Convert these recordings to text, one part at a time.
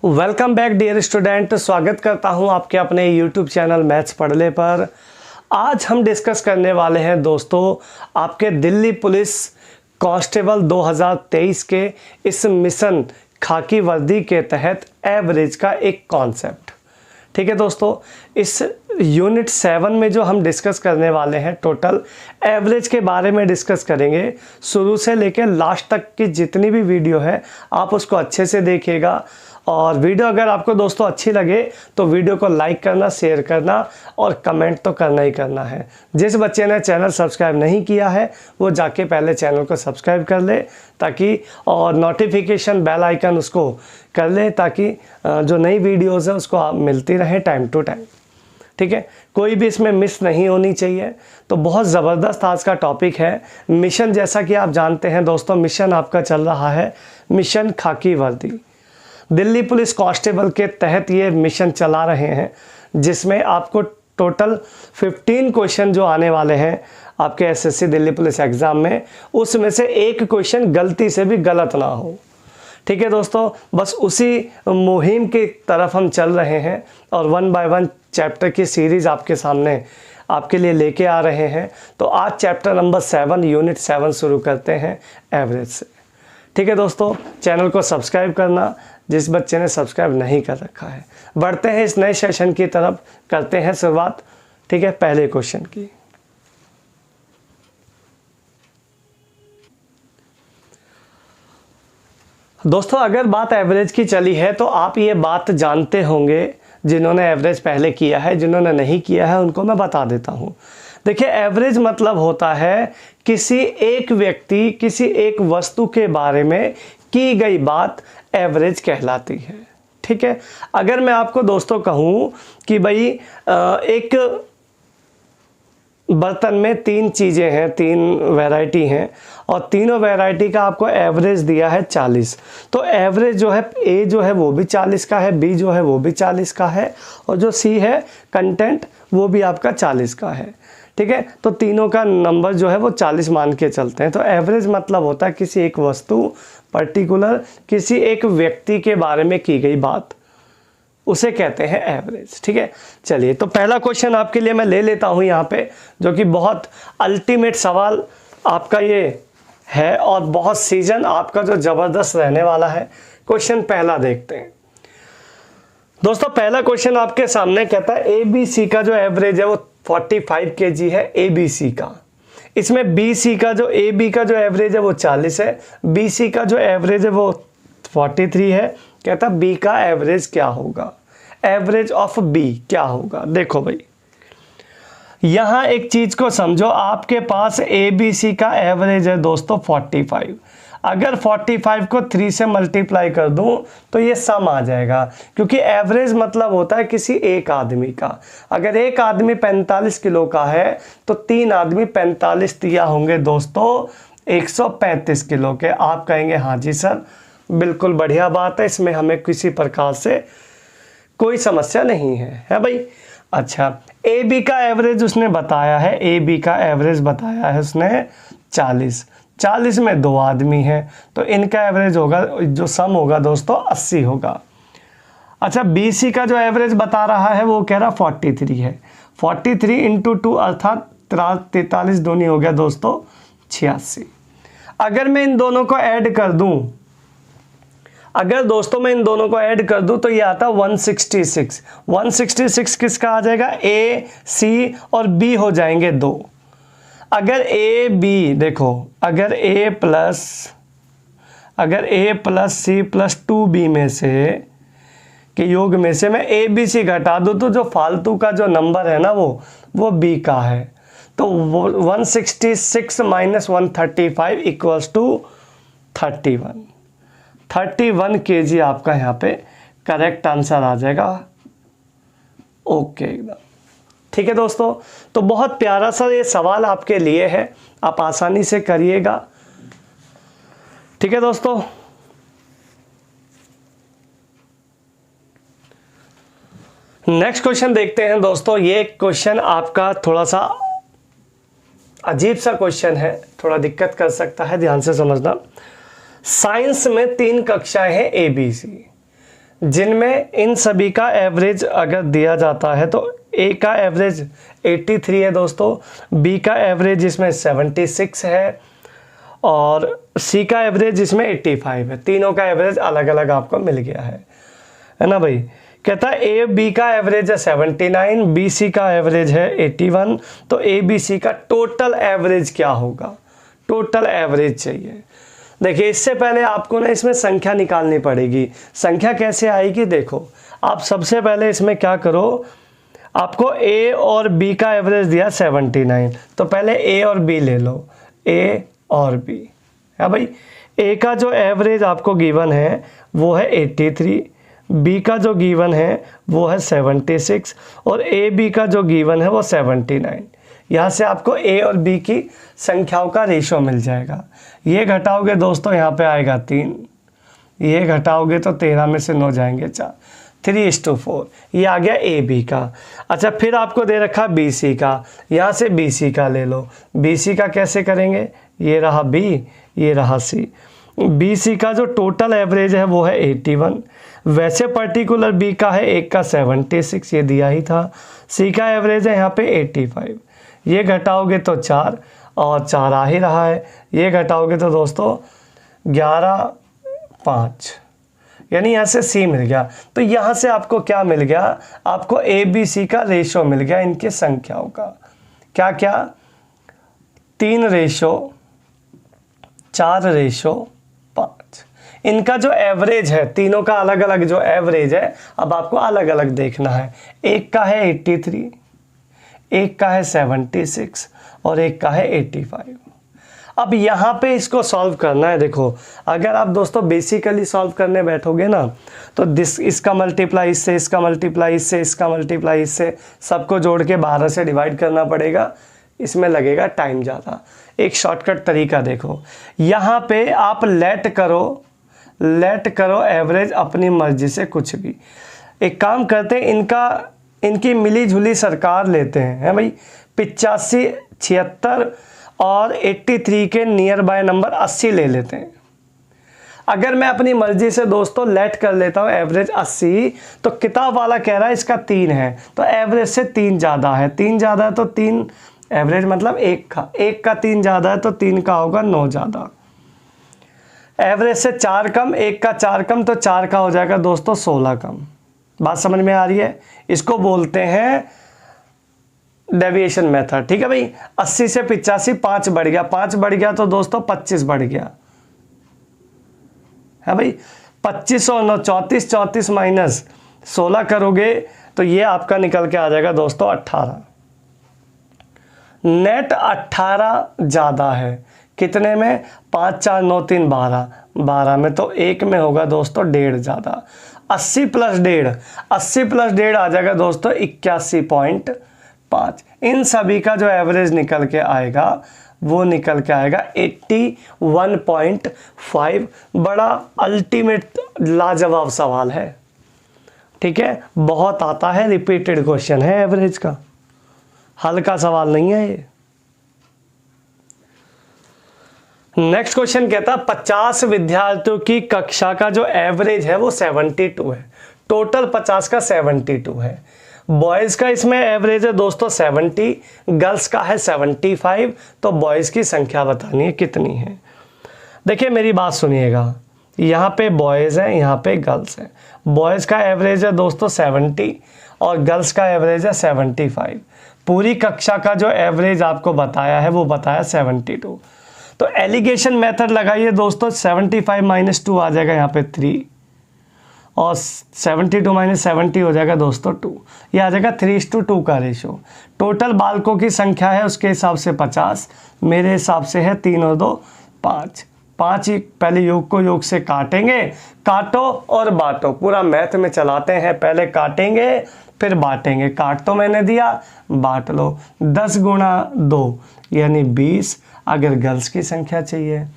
Welcome back dear student. स्वागत करता हूं आपके अपने यूट्यूब चैनल मैथ्स पढ़ ले पर। आज हम डिस्कस करने वाले हैं दोस्तों आपके दिल्ली पुलिस कांस्टेबल 2023 के इस मिशन खाकी वर्दी के तहत एवरेज का एक कॉन्सेप्ट। ठीक है दोस्तों, इस यूनिट 7 में जो हम डिस्कस करने वाले हैं टोटल एवरेज के बारे में डिस्कस करेंगे। शुरू से लेकर लास्ट तक की जितनी भी वीडियो है आप उसको अच्छे से देखिएगा। और वीडियो अगर आपको दोस्तों अच्छी लगे तो वीडियो को लाइक करना, शेयर करना और कमेंट तो करना ही करना है। जिस बच्चे ने चैनल सब्सक्राइब नहीं किया है वो जाके पहले चैनल को सब्सक्राइब कर ले ताकि, और नोटिफिकेशन बेल आइकन उसको कर ले ताकि जो नई वीडियोज़ है उसको आप मिलती रहें टाइम टू टाइम। ठीक है, कोई भी इसमें मिस नहीं होनी चाहिए। तो बहुत ज़बरदस्त आज का टॉपिक है मिशन। जैसा कि आप जानते हैं दोस्तों, मिशन आपका चल रहा है मिशन खाकी वर्दी। दिल्ली पुलिस कांस्टेबल के तहत ये मिशन चला रहे हैं, जिसमें आपको टोटल 15 क्वेश्चन जो आने वाले हैं आपके एसएससी दिल्ली पुलिस एग्ज़ाम में, उसमें से एक क्वेश्चन गलती से भी गलत ना हो। ठीक है दोस्तों, बस उसी मुहिम की तरफ हम चल रहे हैं और 1 बाय 1 चैप्टर की सीरीज़ आपके सामने आपके लिए लेके आ रहे हैं। तो आज चैप्टर नंबर 7 यूनिट 7 शुरू करते हैं एवरेज से। ठीक है दोस्तों, चैनल को सब्सक्राइब करना जिस बच्चे ने सब्सक्राइब नहीं कर रखा है। बढ़ते हैं इस नए सेशन की तरफ, करते हैं शुरुआत। ठीक है, पहले क्वेश्चन की। दोस्तों अगर बात एवरेज की चली है तो आप ये बात जानते होंगे, जिन्होंने एवरेज पहले किया है, जिन्होंने नहीं किया है उनको मैं बता देता हूँ। देखिए, एवरेज मतलब होता है किसी एक व्यक्ति, किसी एक वस्तु के बारे में की गई बात एवरेज कहलाती है। ठीक है, अगर मैं आपको दोस्तों कहूँ कि भाई एक बर्तन में 3 चीज़ें हैं, 3 वैरायटी हैं और तीनों वैरायटी का आपको एवरेज दिया है 40, तो एवरेज जो है ए जो है वो भी 40 का है, बी जो है वो भी 40 का है और जो सी है कंटेंट वो भी आपका 40 का है। ठीक है, तो तीनों का नंबर जो है वो 40 मान के चलते हैं। तो एवरेज मतलब होता है किसी एक वस्तु, पर्टिकुलर किसी एक व्यक्ति के बारे में की गई बात, उसे कहते हैं एवरेज। ठीक है, चलिए तो पहला क्वेश्चन आपके लिए मैं ले लेता हूं यहाँ पे, जो कि बहुत अल्टीमेट सवाल आपका ये है और बहुत सीजन आपका जो ज़बरदस्त रहने वाला है। क्वेश्चन पहला देखते हैं दोस्तों। पहला क्वेश्चन आपके सामने कहता है ABC का जो एवरेज है वो 45 kg है ABC का। इसमें BC का जो AB का जो एवरेज है वो 40 है, BC का जो एवरेज है वो 43 है। कहता B का एवरेज क्या होगा, एवरेज ऑफ B क्या होगा। देखो भाई, यहाँ एक चीज को समझो, आपके पास ABC का एवरेज है दोस्तों 45। अगर 45 को 3 से मल्टीप्लाई कर दूं तो ये सम आ जाएगा, क्योंकि एवरेज मतलब होता है किसी एक आदमी का। अगर एक आदमी 45 किलो का है तो 3 आदमी 45 दिया होंगे दोस्तों 135 किलो के। आप कहेंगे हाँ जी सर, बिल्कुल बढ़िया बात है, इसमें हमें किसी प्रकार से कोई समस्या नहीं है भाई। अच्छा, AB का एवरेज उसने बताया है, AB का एवरेज बताया है उसने 40 में 2 आदमी हैं, तो इनका एवरेज होगा, जो सम होगा दोस्तों 80 होगा। अच्छा, BC का जो एवरेज बता रहा है वो कह रहा 43 है। 43 इंटू 2 अर्थात 43 दूनी हो गया दोस्तों 86। अगर मैं इन दोनों को ऐड कर दूं, अगर दोस्तों मैं इन दोनों को ऐड कर दूं तो ये आता 166। 166 किसका आ जाएगा, A, C और B हो जाएंगे 2। अगर A B देखो, अगर A plus C plus 2B में से के योग में से मैं ABC घटा दूं तो जो फालतू का जो नंबर है ना वो B का है। तो 166 माइनस 135 इक्वल्स टू 31 kg आपका यहाँ पे करेक्ट आंसर आ जाएगा। ओके एकदम ठीक है दोस्तों, तो बहुत प्यारा सा ये सवाल आपके लिए है, आप आसानी से करिएगा। ठीक है दोस्तों, नेक्स्ट क्वेश्चन देखते हैं दोस्तों। ये क्वेश्चन आपका थोड़ा सा अजीब सा क्वेश्चन है, थोड़ा दिक्कत कर सकता है, ध्यान से समझना। साइंस में 3 कक्षाएं हैं ABC। जिनमें इन सभी का एवरेज अगर दिया जाता है तो ए का एवरेज 83 है दोस्तों, बी का एवरेज इसमें 76 है और सी का एवरेज इसमें 85 है। तीनों का एवरेज अलग अलग आपको मिल गया है ना भाई। कहता है ए बी का एवरेज है 79, बी सी का एवरेज है 81, तो ए बी सी का टोटल एवरेज क्या होगा, टोटल एवरेज चाहिए। देखिए इससे पहले आपको ना इसमें संख्या निकालनी पड़ेगी। संख्या कैसे आएगी, देखो आप सबसे पहले इसमें क्या करो, आपको ए और बी का एवरेज दिया 79, तो पहले ए और बी ले लो, ए और बी है भाई। ए का जो एवरेज आपको गिवन है वो है 83, बी का जो गिवन है वो है 76 और ए बी का जो गिवन है वो 79। यहाँ से आपको ए और बी की संख्याओं का रेशो मिल जाएगा। ये घटाओगे दोस्तों यहाँ पे आएगा 3, ये घटाओगे तो 13 में से 9 जाएंगे 4, 3:4। ये आ गया ए बी का। अच्छा फिर आपको दे रखा बी सी का, यहाँ से बी सी का ले लो। बी सी का कैसे करेंगे, ये रहा बी, ये रहा सी। बी सी का जो टोटल एवरेज है वो है 81, वैसे पर्टिकुलर बी का है एक का 76, ये दिया ही था। सी का एवरेज है यहाँ पे 85, ये घटाओगे तो 4 और 4 आ ही रहा है, ये घटाओगे तो दोस्तों 11, 5, यानी यहाँ से सी मिल गया। तो यहाँ से आपको क्या मिल गया, आपको ए बी सी का रेशो मिल गया इनके संख्याओं का। क्या क्या, 3:4, 5। इनका जो एवरेज है, तीनों का अलग अलग जो एवरेज है, अब आपको अलग अलग देखना है। एक का है 83, एक का है 76 और एक का है 85। अब यहाँ पे इसको सॉल्व करना है। देखो अगर आप दोस्तों बेसिकली सॉल्व करने बैठोगे ना तो इसका मल्टीप्लाई इससे, इसका मल्टीप्लाई इससे, इसका मल्टीप्लाई इससे, सबको जोड़ के 12 से डिवाइड करना पड़ेगा, इसमें लगेगा टाइम ज़्यादा। एक शॉर्टकट तरीका देखो, यहाँ पे आप लेट करो एवरेज अपनी मर्जी से कुछ भी। एक काम करते हैं, इनकी मिली जुली सरकार लेते हैं भाई। 85, 76 और 83 के नियर बाय नंबर 80 ले लेते हैं। अगर मैं अपनी मर्जी से दोस्तों लेट कर लेता हूँ एवरेज 80, तो किताब वाला कह रहा है इसका 3 है, तो एवरेज से 3 ज़्यादा है। 3 ज़्यादा है तो 3 एवरेज मतलब 1 का 3 ज़्यादा है तो 3 का होगा 9 ज़्यादा। एवरेज से 4 कम, 1 का 4 कम, तो 4 का हो जाएगा दोस्तों 16 कम। बात समझ में आ रही है, इसको बोलते हैं डेविएशन मेथड। ठीक है भाई, 80 से 85 5 बढ़ गया, 5 बढ़ गया तो दोस्तों 25 बढ़ गया है भाई। 25 और 9 34, 34 माइनस 16 करोगे तो ये आपका निकल के आ जाएगा दोस्तों 18। नेट 18 ज़्यादा है, कितने में, 5 4 9 3 12, 12 में, तो 1 में होगा दोस्तों 1.5 ज़्यादा। 80 प्लस 1.5 आ जाएगा दोस्तों 81.5। इन सभी का जो एवरेज निकल के आएगा वो निकल के आएगा 81.5। बड़ा अल्टीमेट लाजवाब सवाल है, ठीक है, बहुत आता है, रिपीटेड क्वेश्चन है एवरेज का, हल्का सवाल नहीं है ये। नेक्स्ट क्वेश्चन कहता है 50 विद्यार्थियों की कक्षा का जो एवरेज है वो 72 है, टोटल 50 का 72 है। बॉयज़ का इसमें एवरेज है दोस्तों 70, गर्ल्स का है 75, तो बॉयज़ की संख्या बतानी है कितनी है। देखिए मेरी बात सुनिएगा, यहाँ पे बॉयज़ हैं, यहाँ पे गर्ल्स हैं। बॉयज़ का एवरेज है दोस्तों 70 और गर्ल्स का एवरेज है 75। पूरी कक्षा का जो एवरेज आपको बताया है वो बताया 72। तो एलिगेशन मेथड लगाइए दोस्तों, 75 माइनस 2 आ जाएगा यहाँ पे 3 और 72 माइनस 70 हो जाएगा दोस्तों 2। ये आ जाएगा 3:2 का रेशो। टोटल बालकों की संख्या है उसके हिसाब से 50, मेरे हिसाब से है 3 और 2 5। 5 ही पहले योग को योग से काटेंगे, काटो और बांटो, पूरा मैथ में चलाते हैं। पहले काटेंगे फिर बांटेंगे, काट तो मैंने दिया, बांट लो। 10 गुणा 2 यानी 20 अगर गर्ल्स की संख्या चाहिए,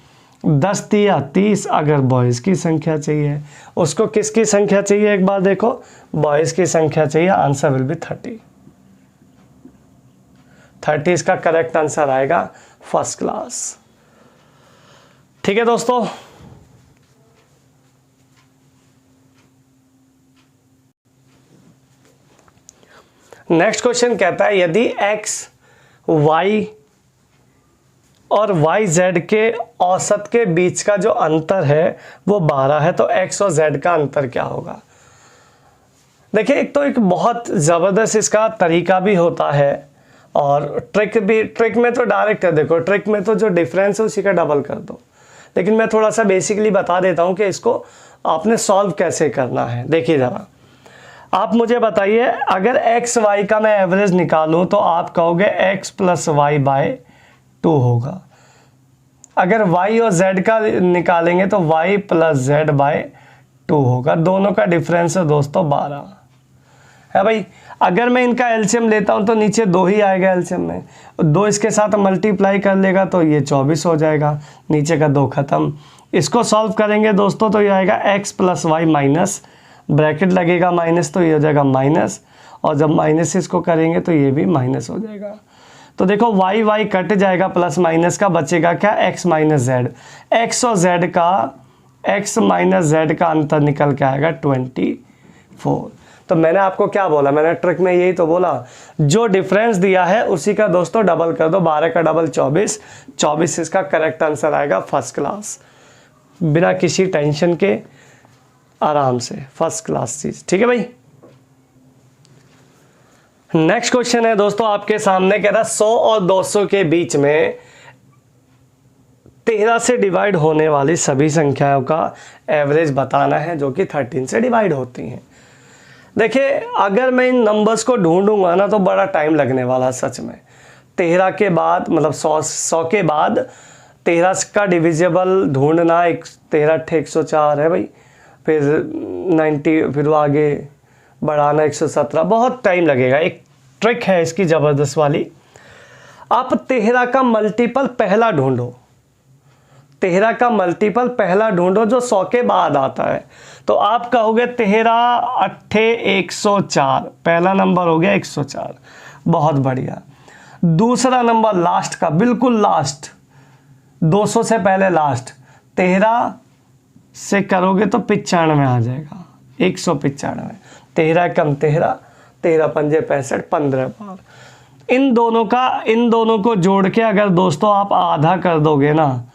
10 दिया 30 अगर बॉयज़ की संख्या चाहिए। उसको किसकी संख्या चाहिए एक बार देखो, बॉयज़ की संख्या चाहिए, आंसर विल बी 30 इसका करेक्ट आंसर आएगा, फर्स्ट क्लास। ठीक है दोस्तों। नेक्स्ट क्वेश्चन कहता है यदि x, y और yz के औसत के बीच का जो अंतर है वो 12 है तो x और z का अंतर क्या होगा। देखिए एक बहुत ज़बरदस्त इसका तरीका भी होता है और ट्रिक में तो डायरेक्ट है। देखो ट्रिक में तो जो डिफरेंस है उसी का डबल कर दो, लेकिन मैं थोड़ा सा बेसिकली बता देता हूँ कि इसको आपने सॉल्व कैसे करना है। देखिए ज़रा, आप मुझे बताइए अगर x y का मैं एवरेज निकालूं तो आप कहोगे x प्लस वाई बाय 2 होगा। अगर y और z का निकालेंगे तो y प्लस z बाय 2 होगा। दोनों का डिफरेंस है दोस्तों 12 है भाई। अगर मैं इनका एलसीएम लेता हूं तो नीचे 2 ही आएगा एलसीएम में, 2 इसके साथ मल्टीप्लाई कर लेगा तो ये 24 हो जाएगा, नीचे का 2 खत्म। इसको सॉल्व करेंगे दोस्तों तो ये आएगा x plus y minus, bracket लगेगा माइनस तो ये हो जाएगा माइनस, और जब माइनस इसको करेंगे तो ये भी माइनस हो जाएगा। तो देखो y कट जाएगा, प्लस माइनस का बचेगा क्या, x माइनस जेड। x और z का x माइनस जेड का अंतर निकल के आएगा 24। तो मैंने आपको क्या बोला, मैंने ट्रिक में यही तो बोला, जो डिफरेंस दिया है उसी का दोस्तों डबल कर दो। 12 का डबल 24 इसका करेक्ट आंसर आएगा। फर्स्ट क्लास, बिना किसी टेंशन के, आराम से, फर्स्ट क्लास चीज। ठीक है भाई। नेक्स्ट क्वेश्चन है दोस्तों आपके सामने, कह रहा 100 और 200 के बीच में 13 से डिवाइड होने वाली सभी संख्याओं का एवरेज बताना है जो कि 13 से डिवाइड होती हैं। देखिए अगर मैं इन नंबर्स को ढूंढूंगा ना तो बड़ा टाइम लगने वाला सच में। 13 के बाद मतलब 100 के बाद 13 का डिविजिबल ढूंढना, 13 104 है भाई, फिर 90, फिर वो आगे बढ़ाना 117, बहुत टाइम लगेगा। एक ट्रिक है इसकी ज़बरदस्त वाली, आप 13 का मल्टीपल पहला ढूंढो, 13 का मल्टीपल पहला ढूंढो जो 100 के बाद आता है। तो आप कहोगे 13 अट्ठे 104, पहला नंबर हो गया 104, बहुत बढ़िया। दूसरा नंबर लास्ट का, बिल्कुल लास्ट, 200 से पहले लास्ट, 13 से करोगे तो 95 आ जाएगा, 195। 13 कम 13, 13 पंजे 65, 15 बार। इन दोनों को जोड़ के अगर दोस्तों आप आधा कर दोगे ना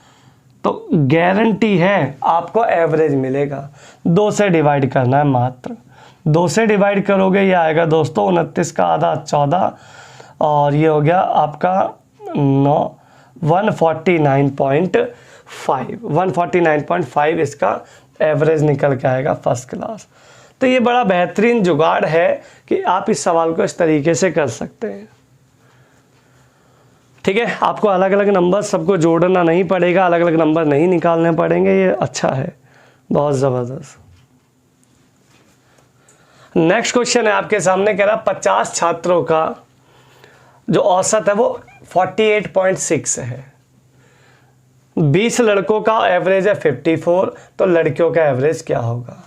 तो गारंटी है आपको एवरेज मिलेगा। 2 से डिवाइड करना है मात्र, 2 से डिवाइड करोगे ये आएगा दोस्तों 29 का आधा 14, और ये हो गया आपका 149.5 इसका एवरेज निकल के आएगा। First class. तो ये बड़ा बेहतरीन जुगाड़ है कि आप इस सवाल को इस तरीके से कर सकते हैं। ठीक है, आपको अलग अलग नंबर सबको जोड़ना नहीं पड़ेगा, अलग अलग नंबर नहीं निकालने पड़ेंगे, ये अच्छा है, बहुत ज़बरदस्त। नेक्स्ट क्वेश्चन है आपके सामने, कह रहा 50 छात्रों का जो औसत है वो 48.6 है, 20 लड़कों का एवरेज है 54, तो लड़कियों का एवरेज क्या होगा।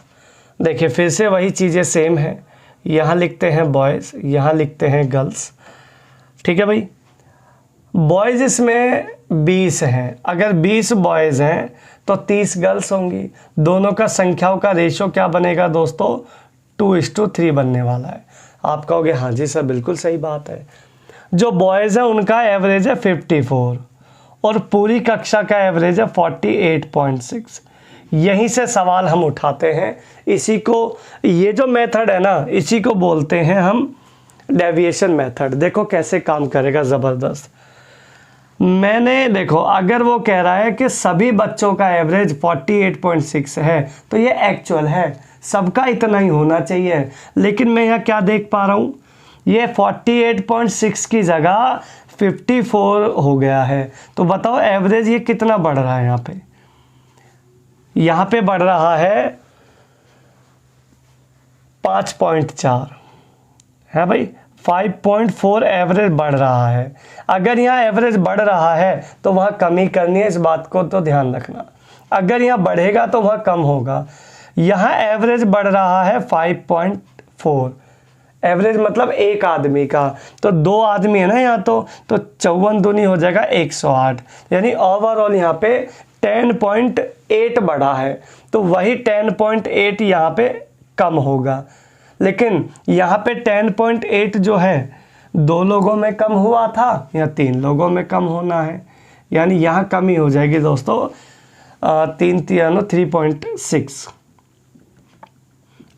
देखिए फिर से वही चीज़ें सेम है, यहाँ लिखते हैं बॉयज़, यहाँ लिखते हैं गर्ल्स। ठीक है भाई, बॉयज़ इसमें 20 हैं, अगर 20 बॉयज़ हैं तो 30 गर्ल्स होंगी। दोनों का संख्याओं का रेशो क्या बनेगा दोस्तों, 2:3 बनने वाला है। आप कहोगे हाँ जी सर बिल्कुल सही बात है। जो बॉयज़ हैं उनका एवरेज है 54 और पूरी कक्षा का एवरेज है 48.6। यहीं से सवाल हम उठाते हैं, इसी को, ये जो मेथड है ना इसी को बोलते हैं हम डेविएशन मेथड। देखो कैसे काम करेगा, ज़बरदस्त। मैंने देखो अगर वो कह रहा है कि सभी बच्चों का एवरेज 48.6 है तो ये एक्चुअल है, सबका इतना ही होना चाहिए, लेकिन मैं यहाँ क्या देख पा रहा हूँ, ये 48.6 की जगह 54 हो गया है। तो बताओ एवरेज ये कितना बढ़ रहा है, यहाँ पे बढ़ रहा है 5.4 है भाई, 5.4 एवरेज बढ़ रहा है। अगर यहाँ एवरेज बढ़ रहा है तो वहाँ कमी करनी है, इस बात को तो ध्यान रखना। अगर यहाँ बढ़ेगा तो वहाँ कम होगा। यहाँ एवरेज बढ़ रहा है 5.4, एवरेज मतलब एक आदमी का, तो 2 आदमी है ना यहाँ, तो 54 दूनी हो जाएगा 108, यानी ओवरऑल यहाँ पे 10.8 बढ़ा है, तो वही 10.8 यहाँ पे कम होगा। लेकिन यहाँ पे 10.8 जो है 2 लोगों में कम हुआ था या 3 लोगों में कम होना है, यानी यहाँ कमी हो जाएगी दोस्तों 3.6।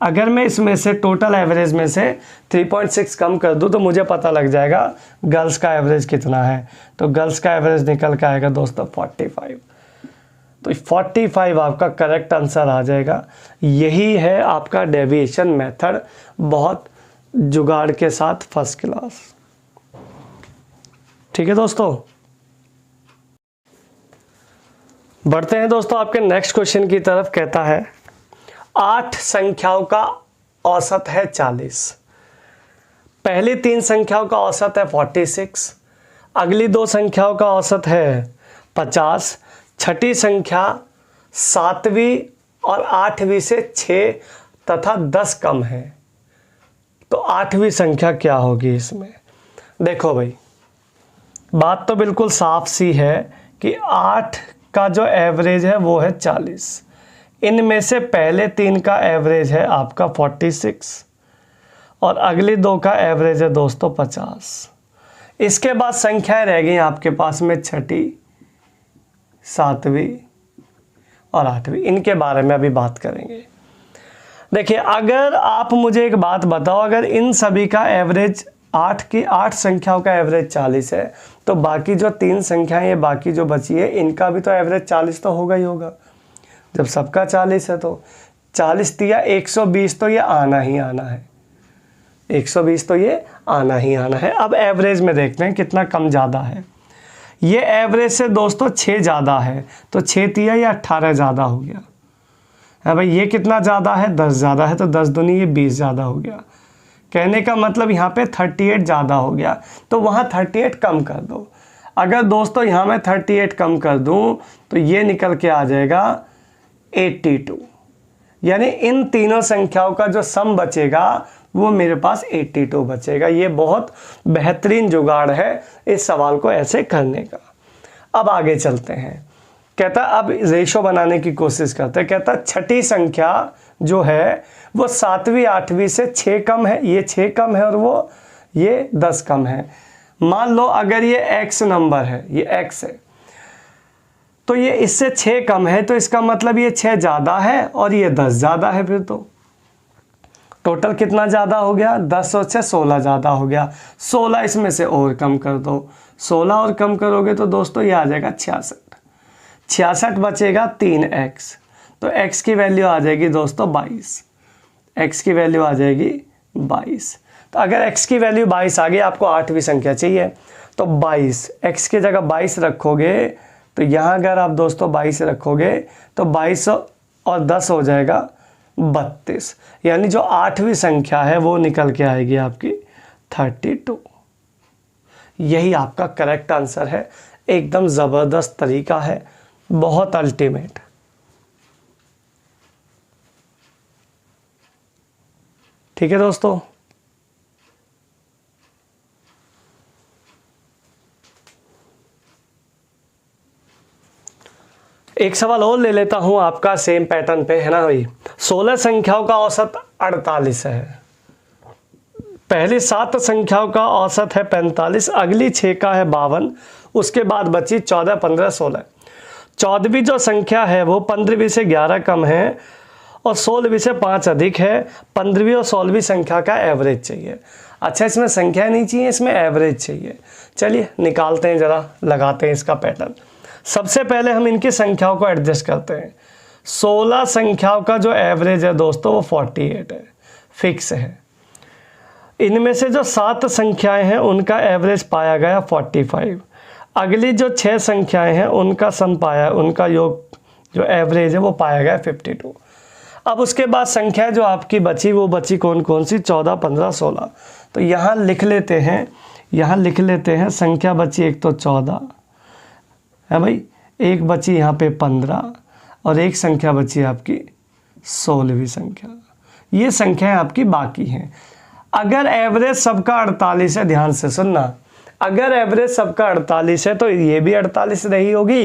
अगर मैं इसमें से टोटल एवरेज में से 3.6 कम कर दूं तो मुझे पता लग जाएगा गर्ल्स का एवरेज कितना है। तो गर्ल्स का एवरेज निकल के आएगा दोस्तों 45। तो 45 आपका करेक्ट आंसर आ जाएगा। यही है आपका डेविएशन मेथड, बहुत जुगाड़ के साथ फर्स्ट क्लास। ठीक है दोस्तों, बढ़ते हैं दोस्तों आपके नेक्स्ट क्वेश्चन की तरफ। कहता है 8 संख्याओं का औसत है 40। पहली 3 संख्याओं का औसत है 46, अगली 2 संख्याओं का औसत है 50, छठी संख्या 7वीं और 8वीं से 6 तथा 10 कम है। तो 8वीं संख्या क्या होगी इसमें? देखो भाई, बात तो बिल्कुल साफ सी है कि 8 का जो एवरेज है वो है 40। इनमें से पहले 3 का एवरेज है आपका 46 और अगली 2 का एवरेज है दोस्तों 50। इसके बाद संख्याएं रह गई आपके पास में छठी, 7वीं और 8वीं। इनके बारे में अभी बात करेंगे। देखिए, अगर आप मुझे एक बात बताओ, अगर इन सभी का एवरेज 8 संख्याओं का एवरेज 40 है तो बाकी जो 3 संख्याएं ये बाकी जो बची है इनका भी तो एवरेज 40 तो होगा ही होगा। जब सबका 40 है तो 40 दिया 120, तो ये आना ही आना है। 120 तो ये आना ही आना है। अब एवरेज में देखते हैं कितना कम ज़्यादा है। ये एवरेज से दोस्तों 6 ज़्यादा है, तो 6 दिया ये 18 ज़्यादा हो गया है भाई। ये कितना ज़्यादा है? 10 ज़्यादा है, तो 10 दूनी ये 20 ज़्यादा हो गया। कहने का मतलब यहाँ पे 38 ज़्यादा हो गया, तो वहाँ 38 कम कर दो। अगर दोस्तों यहाँ मैं 38 कम कर दूँ तो ये निकल के आ जाएगा 82। यानी इन तीनों संख्याओं का जो सम बचेगा वो मेरे पास 82 बचेगा। ये बहुत बेहतरीन जुगाड़ है इस सवाल को ऐसे करने का। अब आगे चलते हैं। कहता अब रेशो बनाने की कोशिश करते हैं। कहता छठी संख्या जो है वो 7वीं 8वीं से 6 कम है। ये 6 कम है और ये 10 कम है। मान लो अगर ये x नंबर है, ये x है, तो ये इससे 6 कम है, तो इसका मतलब ये 6 ज़्यादा है और ये 10 ज़्यादा है। फिर तो टोटल कितना ज़्यादा हो गया? 10 और 6 16 ज़्यादा हो गया। 16 इसमें से और कम कर दो, 16 और कम करोगे तो दोस्तों ये आ जाएगा 66। 66 बचेगा 3x, तो x की वैल्यू आ जाएगी दोस्तों 22। x की वैल्यू आ जाएगी 22। तो अगर x की वैल्यू 22 आ गई, आपको 8वीं संख्या चाहिए, तो 22 x की जगह 22 रखोगे, तो यहाँ अगर आप दोस्तों 22 रखोगे तो 22 और 10 हो जाएगा 32। यानी जो 8वीं संख्या है वो निकल के आएगी आपकी 32। यही आपका करेक्ट आंसर है। एकदम ज़बरदस्त तरीका है, बहुत अल्टीमेट। ठीक है दोस्तों, एक सवाल और ले लेता हूं आपका सेम पैटर्न पे, है ना भाई। 16 संख्याओं का औसत 48 है। पहली 7 संख्याओं का औसत है 45, अगली 6 का है 52, उसके बाद बची 14, 15, 16। 14वीं जो संख्या है वो 15वीं से 11 कम है और 16वीं से 5 अधिक है। 15वीं और 16वीं संख्या का एवरेज चाहिए। अच्छा, इसमें संख्या नहीं चाहिए, इसमें एवरेज चाहिए। चलिए निकालते हैं, ज़रा लगाते हैं इसका पैटर्न। सबसे पहले हम इनकी संख्याओं को एडजस्ट करते हैं। 16 संख्याओं का जो एवरेज है दोस्तों वो 48 है, फिक्स है। इनमें से जो 7 संख्याएं हैं उनका एवरेज पाया गया 45। अगली जो 6 संख्याएं हैं उनका सम पाया, उनका योग जो एवरेज है वो पाया गया 52। अब उसके बाद संख्या जो आपकी बची वो बची कौन कौन सी? 14, 15, 16। तो यहाँ लिख लेते हैं, संख्या बची एक तो 14 है भाई, एक बची यहाँ पे 15 और एक संख्या बची आपकी 16वीं संख्या। ये संख्याएं आपकी बाकी हैं। अगर एवरेज सबका 48 है, ध्यान से सुनना, अगर एवरेज सबका 48 है तो ये भी 48 रही होगी,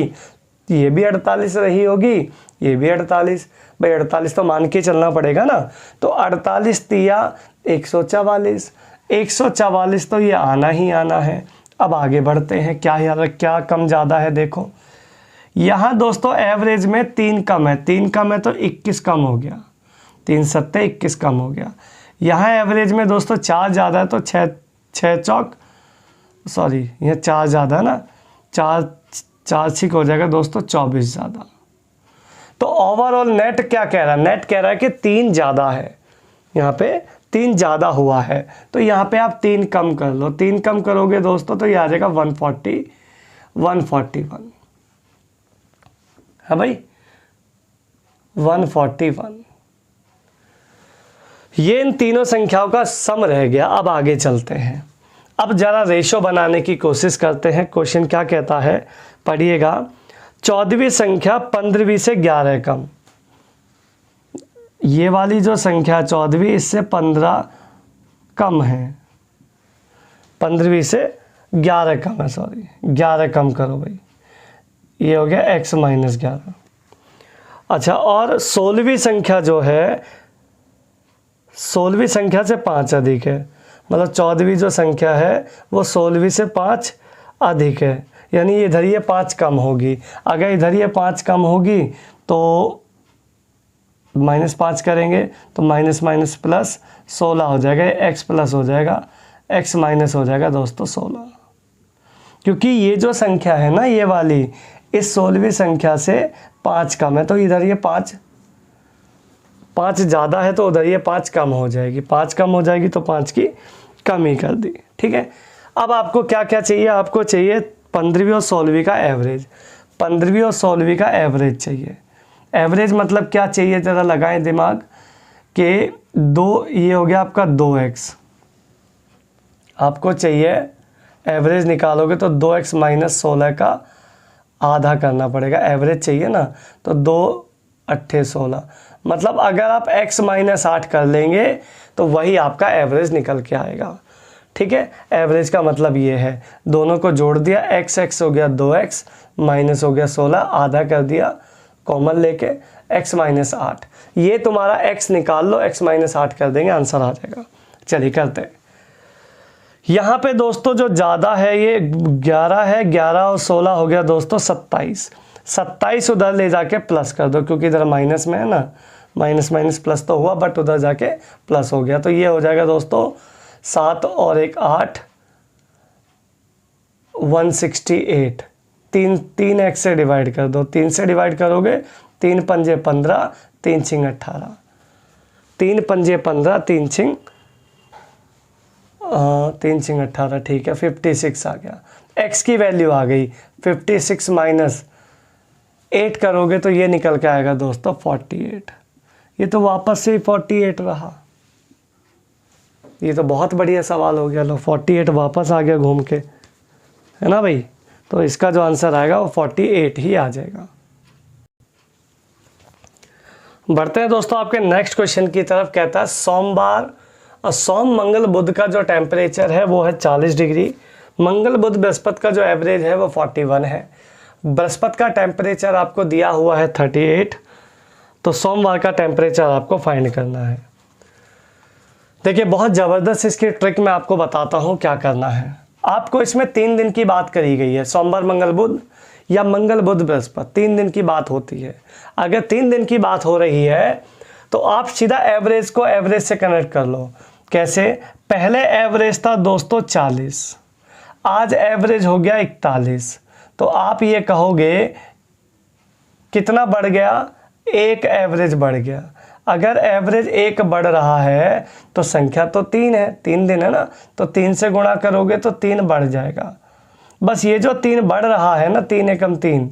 ये भी 48 रही होगी ये भी 48। भाई 48 तो मान के चलना पड़ेगा ना, तो 48 तिया 144, 144 तो ये आना ही आना है। अब आगे बढ़ते हैं, क्या यार क्या कम ज़्यादा है देखो। यहाँ दोस्तों एवरेज में 3 कम है, 3 कम है तो 21 कम हो गया, 3 सत्ते 21 कम हो गया। यहाँ एवरेज में दोस्तों 4 ज़्यादा है तो 6 चौक सॉरी यहाँ 4 ज़्यादा है ना, 4 छिक हो जाएगा दोस्तों 24 ज़्यादा। तो ओवरऑल नेट क्या कह रहा है, नेट कह रहा है कि 3 ज़्यादा है, यहाँ पे 3 ज़्यादा हुआ है। तो यहाँ पे आप 3 कम कर लो, 3 कम करोगे दोस्तों तो ये आ जाएगा 141 है भाई, 141। ये इन तीनों संख्याओं का सम रह गया। अब आगे चलते हैं, अब जरा रेशो बनाने की कोशिश करते हैं। क्वेश्चन क्या कहता है पढ़िएगा, 14वीं संख्या 15वीं से 11 कम। ये वाली जो संख्या 14वीं इससे 15 कम है, 15वीं से 11 कम है, सॉरी 11 कम करो भाई, ये हो गया x माइनस 11। अच्छा, और 16वीं संख्या जो है 16वीं संख्या से 5 अधिक है, मतलब 14वीं जो संख्या है वो 16वीं से 5 अधिक है, यानी इधर ये 5 कम होगी। अगर इधर ये 5 कम होगी तो -5 करेंगे तो माइनस माइनस प्लस 16 हो जाएगा, x प्लस हो जाएगा, x माइनस हो जाएगा दोस्तों 16। क्योंकि ये जो संख्या है ना ये वाली, इस 16वीं संख्या से 5 कम है, तो इधर ये 5 ज़्यादा है तो उधर ये 5 कम हो जाएगी, 5 कम हो जाएगी तो 5 की कम ही कर दी। ठीक है, अब आपको क्या क्या चाहिए, आपको चाहिए 15वीं और 16वीं का एवरेज, 15वीं और 16वीं का एवरेज चाहिए। एवरेज मतलब क्या चाहिए, ज़रा लगाएं दिमाग कि 2, ये हो गया आपका 2x, आपको चाहिए एवरेज निकालोगे तो 2x माइनस 16 का आधा करना पड़ेगा, एवरेज चाहिए ना, तो 2 8 16, मतलब अगर आप x माइनस 8 कर लेंगे तो वही आपका एवरेज निकल के आएगा। ठीक है, एवरेज का मतलब ये है, दोनों को जोड़ दिया, x हो गया 2x माइनस हो गया 16, आधा कर दिया कॉमन लेके x माइनस 8, ये तुम्हारा x निकाल लो, x माइनस 8 कर देंगे, आंसर आ जाएगा। चलिए करते हैं। यहाँ पे दोस्तों जो ज़्यादा है ये 11 है, 11 और 16 हो गया दोस्तों 27, 27 उधर ले जाके प्लस कर दो, क्योंकि इधर माइनस में है ना, माइनस माइनस प्लस तो हुआ बट उधर जाके प्लस हो गया, तो ये हो जाएगा दोस्तों 7 और 1 8, 168। 3 x से डिवाइड कर दो, 3 से डिवाइड करोगे 3 पंजे 15, 3 छिंग 18, 3 पंजे 15, 3 छिंग 18, ठीक है 56 आ गया। x की वैल्यू आ गई 56 माइनस 8 करोगे तो ये निकल के आएगा दोस्तों 48। ये तो वापस से 48 रहा, ये तो बहुत बढ़िया सवाल हो गया। लो 48 वापस आ गया घूम के, है ना भाई, तो इसका जो आंसर आएगा वो 48 ही आ जाएगा। बढ़ते हैं दोस्तों आपके नेक्स्ट क्वेश्चन की तरफ। कहता है सोमवार और सोम मंगल बुध का जो टेम्परेचर है वो है 40 डिग्री, मंगल बुध बृहस्पति का जो एवरेज है वो 41 है। बृहस्पति का टेम्परेचर आपको दिया हुआ है 38, तो सोमवार का टेम्परेचर आपको फाइंड करना है। देखिए बहुत ज़बरदस्त इसकी ट्रिक मैं आपको बताता हूँ क्या करना है। आपको इसमें 3 दिन की बात करी गई है, सोमवार मंगल बुध या मंगल बुध बृहस्पति, 3 दिन की बात होती है। अगर 3 दिन की बात हो रही है तो आप सीधा एवरेज को एवरेज से कनेक्ट कर लो। कैसे, पहले एवरेज था दोस्तों 40, आज एवरेज हो गया 41, तो आप ये कहोगे कितना बढ़ गया, 1 एवरेज बढ़ गया। अगर एवरेज 1 बढ़ रहा है तो संख्या तो 3 है, 3 दिन है ना, तो 3 से गुणा करोगे तो 3 बढ़ जाएगा। बस ये जो 3 बढ़ रहा है ना, 3 एकम 3,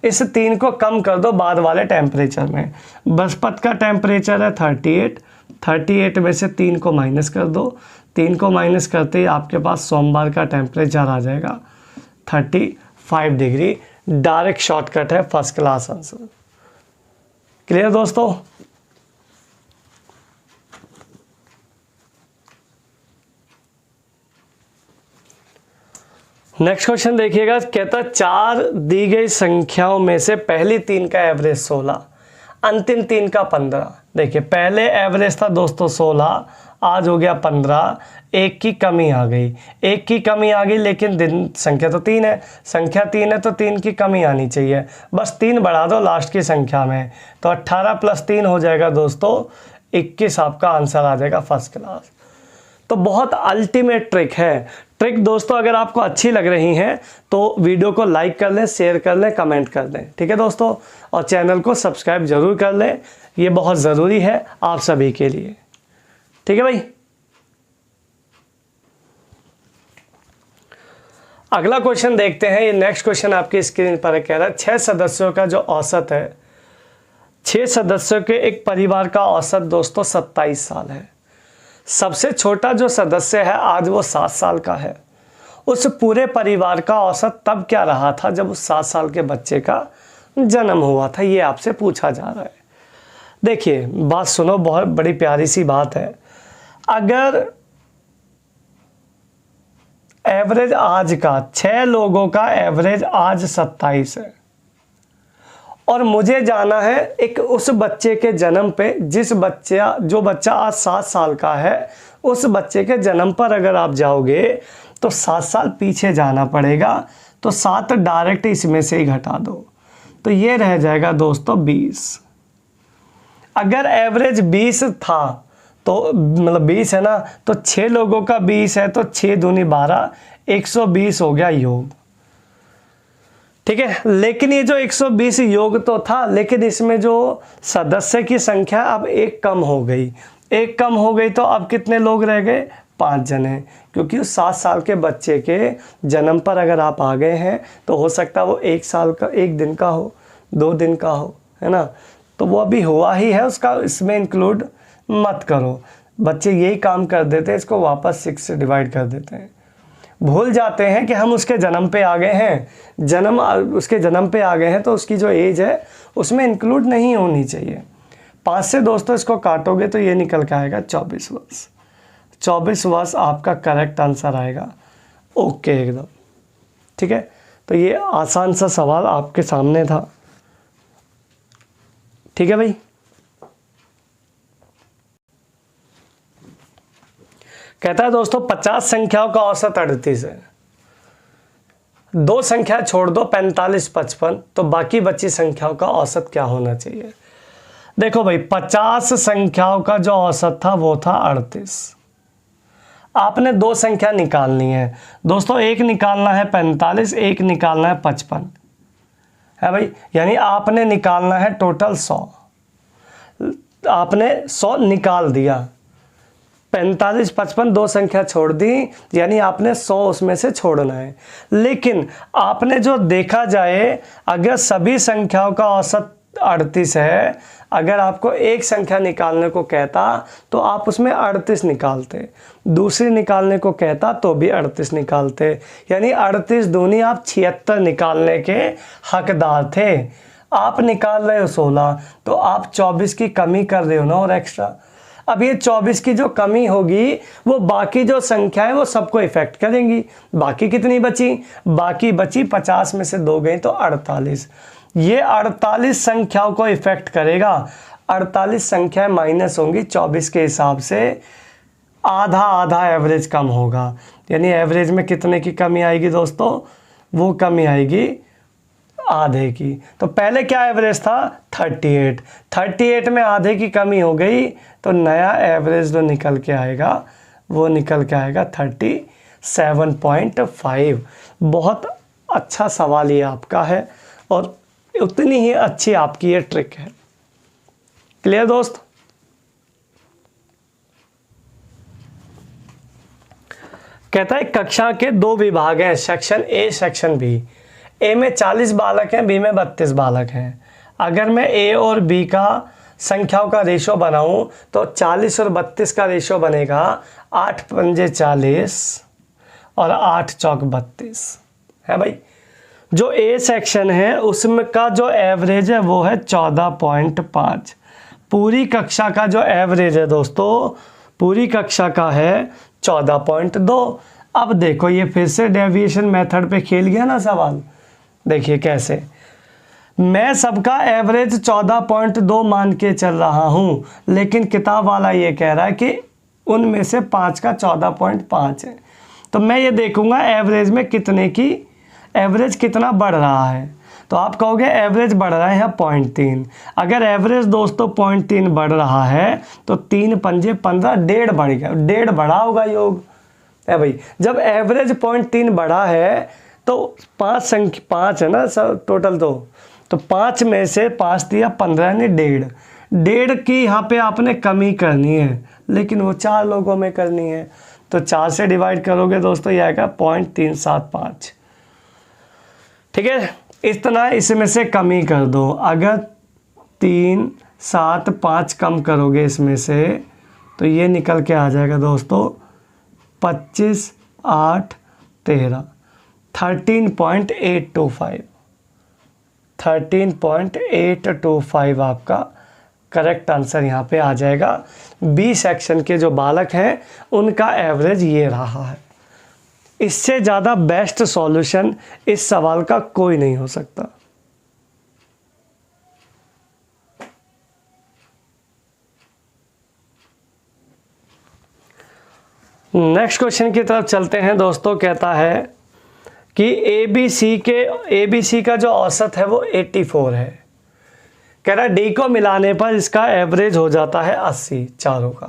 इस 3 को कम कर दो बाद वाले टेम्परेचर में। बृहस्पति का टेम्परेचर है 38, 38 में से 3 को माइनस कर दो, 3 को माइनस करते ही आपके पास सोमवार का टेम्परेचर आ जाएगा 35 डिग्री। डायरेक्ट शॉर्टकट है, फर्स्ट क्लास आंसर। क्लियर दोस्तों। नेक्स्ट क्वेश्चन देखिएगा, कहता 4 दी गई संख्याओं में से पहली 3 का एवरेज 16। अंतिम 3 का 15। देखिए पहले एवरेज था दोस्तों 16, आज हो गया 15, एक की कमी आ गई, एक की कमी आ गई, लेकिन दिन संख्या तो 3 है, संख्या 3 है तो 3 की कमी आनी चाहिए, बस 3 बढ़ा दो लास्ट की संख्या में, तो 18 + 3 हो जाएगा दोस्तों 21, आपका आंसर आ जाएगा फर्स्ट क्लास। तो बहुत अल्टीमेट ट्रिक है। ट्रिक दोस्तों अगर आपको अच्छी लग रही हैं तो वीडियो को लाइक कर लें, शेयर कर लें, कमेंट कर दें, ठीक है दोस्तों, और चैनल को सब्सक्राइब जरूर कर लें, ये बहुत ज़रूरी है आप सभी के लिए, ठीक है भाई। अगला क्वेश्चन देखते हैं। ये नेक्स्ट क्वेश्चन आपकी स्क्रीन पर कह रहा है 6 सदस्यों का जो औसत है, 6 सदस्यों के एक परिवार का औसत दोस्तों 27 साल है। सबसे छोटा जो सदस्य है आज वो 7 साल का है। उस पूरे परिवार का औसत तब क्या रहा था जब उस 7 साल के बच्चे का जन्म हुआ था, ये आपसे पूछा जा रहा है। देखिए बात सुनो, बहुत बड़ी प्यारी सी बात है। अगर एवरेज आज का 6 लोगों का एवरेज आज 27 है और मुझे जाना है एक उस बच्चे के जन्म पे, जो बच्चा आज 7 साल का है, उस बच्चे के जन्म पर अगर आप जाओगे तो 7 साल पीछे जाना पड़ेगा, तो 7 डायरेक्ट इसमें से ही घटा दो, तो ये रह जाएगा दोस्तों 20। अगर एवरेज 20 था तो मतलब 20 है ना, तो 6 लोगों का 20 है तो 6 दूनी 12, 120 हो गया योग, ठीक है। लेकिन ये जो 120 योग तो था, लेकिन इसमें जो सदस्य की संख्या अब एक कम हो गई, एक कम हो गई, तो अब कितने लोग रह गए? 5 जने, क्योंकि उस 7 साल के बच्चे के जन्म पर अगर आप आ गए हैं तो हो सकता है वो 1 साल का, 1 दिन का हो, 2 दिन का हो, है ना, तो वो अभी हुआ ही है, उसका इसमें इंक्लूड मत करो। बच्चे यही काम कर देते हैं, इसको वापस 6 से डिवाइड कर देते हैं, भूल जाते हैं कि हम उसके जन्म पे आ गए हैं, उसके जन्म पे आ गए हैं तो उसकी जो एज है उसमें इंक्लूड नहीं होनी चाहिए। 5 से दोस्तों इसको काटोगे तो ये निकल के आएगा 24 वर्ष। 24 वर्ष आपका करेक्ट आंसर आएगा, ओके एकदम, ठीक है। तो ये आसान सा सवाल आपके सामने था, ठीक है भाई। कहता है दोस्तों 50 संख्याओं का औसत 38 है, 2 संख्या छोड़ दो 45, 55, तो बाकी बची संख्याओं का औसत क्या होना चाहिए? देखो भाई 50 संख्याओं का जो औसत था वो था 38। आपने 2 संख्या निकालनी है दोस्तों, एक निकालना है 45, एक निकालना है 55, है भाई, यानी आपने निकालना है टोटल 100। आपने 100 निकाल दिया, 45, 55 2 संख्या छोड़ दी, यानी आपने 100 उसमें से छोड़ना है। लेकिन आपने जो देखा जाए, अगर सभी संख्याओं का औसत 38 है, अगर आपको एक संख्या निकालने को कहता तो आप उसमें 38 निकालते, दूसरी निकालने को कहता तो भी 38 निकालते, यानी 38 दूनी आप 76 निकालने के हकदार थे। आप निकाल रहे हो 16, तो आप 24 की कमी कर रहे हो ना और एक्स्ट्रा। अब ये 24 की जो कमी होगी वो बाकी जो संख्या है वो सबको इफेक्ट करेंगी। बाकी कितनी बची? बाकी बची 50 में से 2 गई तो 48। ये 48 संख्याओं को इफेक्ट करेगा। 48 संख्याएं माइनस होंगी 24 के हिसाब से, आधा आधा एवरेज कम होगा, यानी एवरेज में कितने की कमी आएगी दोस्तों? वो कमी आएगी आधे की। तो पहले क्या एवरेज था? 38। 38 में आधे की कमी हो गई तो नया एवरेज जो निकल के आएगा वो निकल के आएगा 37.5। बहुत अच्छा सवाल ये आपका है और उतनी ही अच्छी आपकी ये ट्रिक है। क्लियर दोस्त? कहता है कक्षा के 2 विभाग हैं, सेक्शन ए सेक्शन बी। ए में 40 बालक हैं, बी में 32 बालक हैं। अगर मैं ए और बी का संख्याओं का रेशो बनाऊं तो 40 और 32 का रेशो बनेगा 8 पंजे 40 और 8 चौक 32, है भाई। जो ए सेक्शन है उसमें का जो एवरेज है वो है 14.5। पूरी कक्षा का जो एवरेज है दोस्तों, पूरी कक्षा का है 14.2। अब देखो ये फिर से डेविएशन मेथड पे खेल गया ना सवाल। देखिए कैसे, मैं सबका एवरेज 14.2 मान के चल रहा हूँ, लेकिन किताब वाला ये कह रहा है कि उनमें से 5 का 14.5 है। तो मैं ये देखूंगा एवरेज में कितने की, एवरेज कितना बढ़ रहा है। तो आप कहोगे एवरेज बढ़ रहा है यहाँ 0.3। अगर एवरेज दोस्तों 0.3 बढ़ रहा है तो 3 पंजे 15, 1.5 बढ़ गया, 1.5 बढ़ा होगा योग है भाई। जब एवरेज 0.3 बढ़ा है तो 5 है ना सब टोटल, तो 5 में से 5 दिया 15 यानी 1.5 की यहाँ पे आपने कमी करनी है, लेकिन वो 4 लोगों में करनी है। तो 4 से डिवाइड करोगे दोस्तों ये आएगा 0.375। ठीक है, इस तरह इसमें से कमी कर दो। अगर 3, 7, 5 कम करोगे इसमें से तो ये निकल के आ जाएगा दोस्तों 25, 8, 13, 13.825। 13.825 आपका करेक्ट आंसर यहाँ पे आ जाएगा। बी सेक्शन के जो बालक हैं उनका एवरेज ये रहा है। इससे ज़्यादा बेस्ट सॉल्यूशन इस सवाल का कोई नहीं हो सकता। नेक्स्ट क्वेश्चन की तरफ चलते हैं दोस्तों। कहता है कि ABC का जो औसत है वो 84 है। कह रहा है डी को मिलाने पर इसका एवरेज हो जाता है 80 चारों का।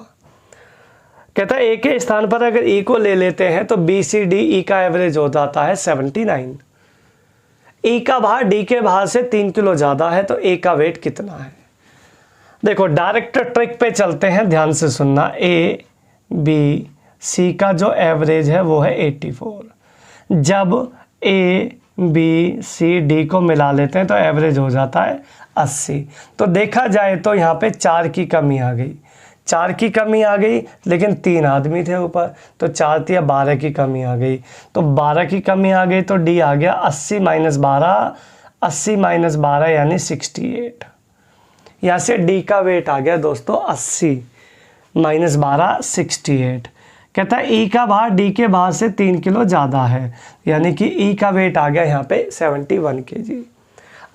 कहता है ए के स्थान पर अगर ई को ले लेते हैं तो BCDE का एवरेज हो जाता है 79। ई का भार डी के भार से 3 किलो ज़्यादा है तो ए का वेट कितना है। देखो डायरेक्ट ट्रिक पे चलते हैं, ध्यान से सुनना। ABC का जो एवरेज है वो है 84। जब ABCD को मिला लेते हैं तो एवरेज हो जाता है 80। तो देखा जाए तो यहाँ पे 4 की कमी आ गई, 4 की कमी आ गई, लेकिन 3 आदमी थे ऊपर तो 4 या 12 की कमी आ गई। तो 12 की कमी आ गई तो डी आ गया 80 माइनस 12, 80 माइनस 12 यानी 68। यहाँ से डी का वेट आ गया दोस्तों 80 माइनस 12 68। कहता है ई का भार डी के भार से 3 किलो ज़्यादा है, यानी कि ई का वेट आ गया यहाँ पे 71 kg।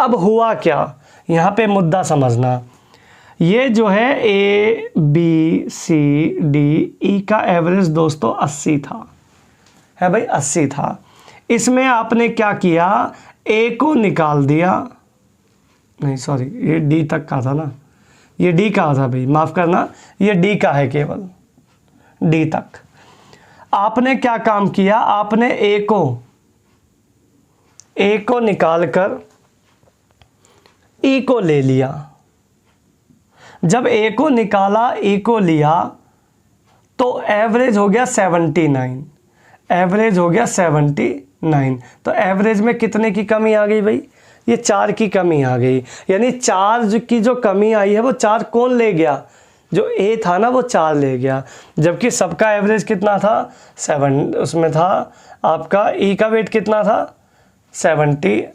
अब हुआ क्या, यहाँ पे मुद्दा समझना। ये जो है ABCD ई का एवरेज दोस्तों 80 था, है भाई 80 था। इसमें आपने क्या किया, ए को निकाल दिया, नहीं सॉरी ये डी तक का था ना, ये डी का था भाई, माफ़ करना, ये डी का है, केवल डी तक। आपने क्या काम किया, आपने ए को निकाल कर ई को ले लिया। जब ए को निकाला ई को लिया तो एवरेज हो गया 79, एवरेज हो गया 79। तो एवरेज में कितने की कमी आ गई भाई, ये 4 की कमी आ गई। यानी 4 की जो कमी आई है वो 4 कौन ले गया, जो ए था ना वो 4 ले गया। जबकि सबका एवरेज कितना था 7, उसमें था आपका ई का वेट कितना था 71।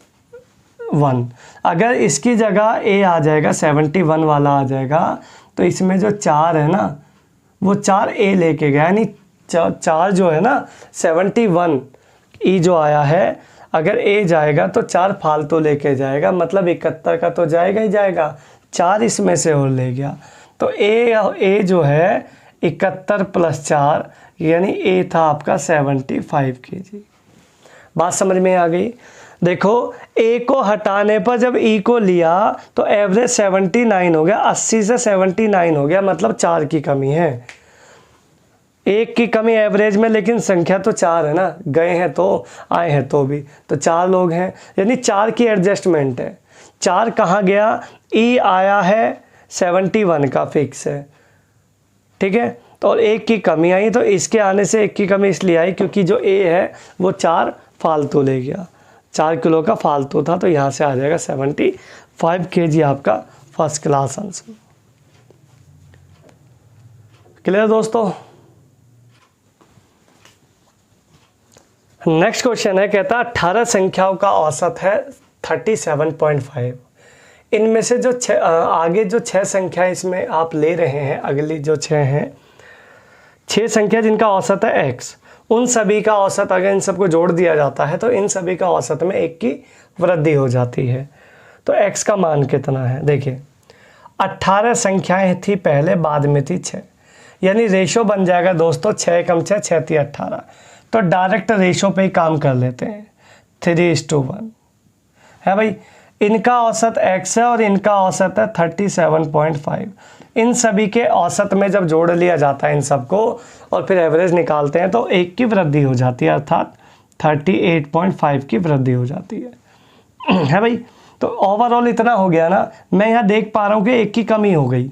अगर इसकी जगह ए आ जाएगा 71 वाला आ जाएगा तो इसमें जो 4 है ना वो 4 ए लेके गया, यानी 4 जो है ना 71 ई जो आया है, अगर ए जाएगा तो 4 फालतू लेके जाएगा, मतलब 71 का तो जाएगा ही जाएगा, 4 इसमें से और ले गया। तो ए जो है 71 + 4 यानी ए था आपका 75 kg। बात समझ में आ गई। देखो ए को हटाने पर जब ई को लिया तो एवरेज 79 हो गया, 80 से 79 हो गया, मतलब 4 की कमी है। 1 की कमी एवरेज में, लेकिन संख्या तो 4 है ना, गए हैं तो आए हैं तो भी, तो 4 लोग हैं, यानी 4 की एडजस्टमेंट है। 4 कहाँ गया, ई आया है 71 का फिक्स है, ठीक है। तो और 1 की कमी आई, तो इसके आने से 1 की कमी इसलिए आई क्योंकि जो ए है वो 4 फालतू ले गया, 4 किलो का फालतू था, तो यहाँ से आ जाएगा 75 kg आपका फर्स्ट क्लास आंसर। क्लियर दोस्तों। नेक्स्ट क्वेश्चन है, कहता 18 संख्याओं का औसत है 37.5। इनमें से जो आगे जो 6 संख्या इसमें आप ले रहे हैं, अगली जो 6 हैं, 6 संख्या जिनका औसत है x, उन सभी का औसत अगर इन सबको जोड़ दिया जाता है तो इन सभी का औसत में 1 की वृद्धि हो जाती है। तो x का मान कितना है, देखिए 18 संख्याएं थी पहले, बाद में थी 6, यानी रेशो बन जाएगा दोस्तों 6 कम 6, 6 3 18। तो डायरेक्ट रेशो पे ही काम कर लेते हैं, 3:1 है भाई। इनका औसत x है और इनका औसत है 37.5। इन सभी के औसत में जब जोड़ लिया जाता है इन सबको और फिर एवरेज निकालते हैं तो 1 की वृद्धि हो जाती है, अर्थात 38.5 की वृद्धि हो जाती है भाई। तो ओवरऑल इतना हो गया ना। मैं यहाँ देख पा रहा हूँ कि 1 की कमी हो गई,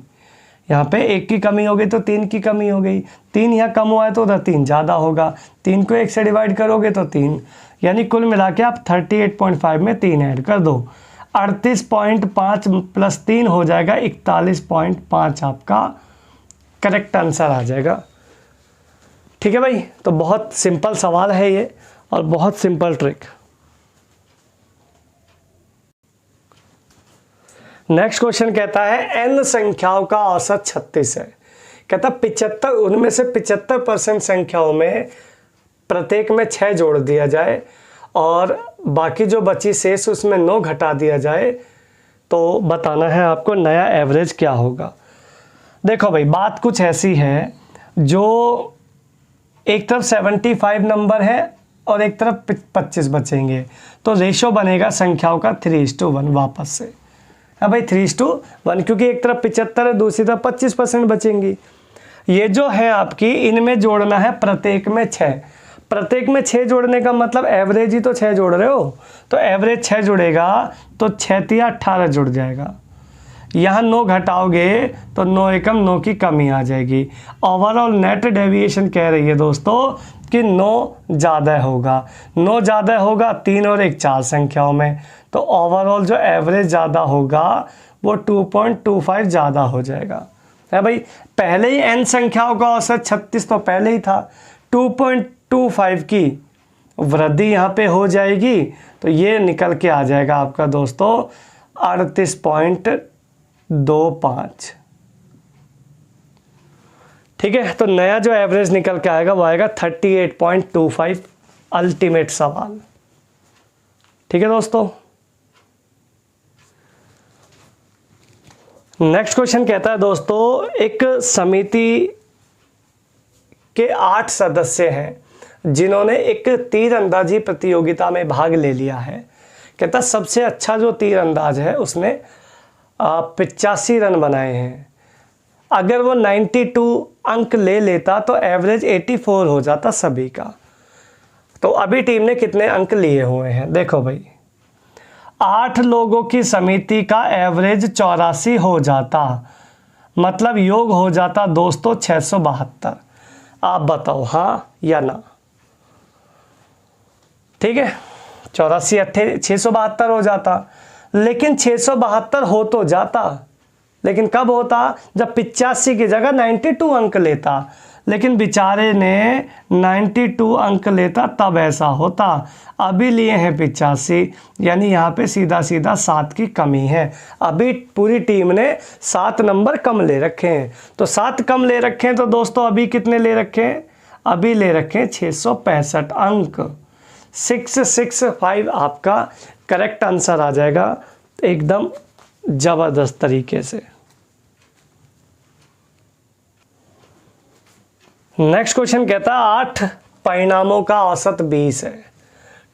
यहाँ पे 1 की कमी हो गई तो 3 की कमी हो गई, 3 यहाँ कम हुआ है तो उधर 3 ज़्यादा होगा, 3 को 1 से डिवाइड करोगे तो 3, यानी कुल मिला के आप 38.5 में 3 ऐड कर दो, 38.5 प्लस 3 हो जाएगा 41.5, आपका करेक्ट आंसर आ जाएगा। ठीक है भाई, तो बहुत सिंपल सवाल है ये और बहुत सिंपल ट्रिक। नेक्स्ट क्वेश्चन कहता है n संख्याओं का औसत 36 है। कहता 75, उनमें से 75% संख्याओं में प्रत्येक में 6 जोड़ दिया जाए और बाकी जो बची शेष उसमें 9 घटा दिया जाए तो बताना है आपको नया एवरेज क्या होगा। देखो भाई, बात कुछ ऐसी है, जो एक तरफ 75 नंबर है और एक तरफ 25 बचेंगे, तो रेशो बनेगा संख्याओं का 3:1 वापस से। हाँ भाई 3:1, क्योंकि एक तरफ 75 है, दूसरी तरफ 25% बचेंगी। ये जो है आपकी, इनमें जोड़ना है प्रत्येक में 6। प्रत्येक में 6 जोड़ने का मतलब एवरेज ही तो 6 जोड़ रहे हो, तो एवरेज 6 जुड़ेगा तो 6 3 18 जुड़ जाएगा। यहाँ 9 घटाओगे तो 9 एकम 9 की कमी आ जाएगी। ओवरऑल नेट डेविएशन कह रही है दोस्तों कि 9 ज़्यादा होगा, 9 ज़्यादा होगा 3 और 1 4 संख्याओं में, तो ओवरऑल जो एवरेज ज़्यादा होगा वो 2.25 ज़्यादा हो जाएगा। है भाई, पहले ही n संख्याओं का औसत 36 तो पहले ही था, 2.25 की वृद्धि यहाँ पे हो जाएगी तो ये निकल के आ जाएगा आपका दोस्तों 38.25। ठीक है, तो नया जो एवरेज निकल के आएगा वो आएगा 38.25, अल्टीमेट सवाल। ठीक है दोस्तों, नेक्स्ट क्वेश्चन कहता है दोस्तों, एक समिति के 8 सदस्य हैं जिन्होंने एक तीरंदाजी प्रतियोगिता में भाग ले लिया है। कहता सबसे अच्छा जो तीरंदाज है उसने 85 रन बनाए हैं। अगर वो 92 अंक ले लेता तो एवरेज 84 हो जाता सभी का। तो अभी टीम ने कितने अंक लिए हुए हैं, देखो भाई 8 लोगों की समिति का एवरेज 84 हो जाता, मतलब योग हो जाता दोस्तों 672। आप बताओ हाँ या ना। ठीक है, 84 8 672 हो जाता, लेकिन 672 हो तो जाता, लेकिन कब होता, जब 85 की जगह 92 अंक लेता, लेकिन बेचारे ने 92 अंक लेता तब ऐसा होता। अभी लिए हैं 85, यानी यहाँ पे सीधा सीधा 7 की कमी है। अभी पूरी टीम ने 7 नंबर कम ले रखे हैं, तो 7 कम ले रखे हैं तो दोस्तों अभी कितने ले रखे हैं, अभी ले रखे हैं 665 अंक। 665 आपका करेक्ट आंसर आ जाएगा एकदम ज़बरदस्त तरीके से। नेक्स्ट क्वेश्चन कहता है 8 परिणामों का औसत 20 है।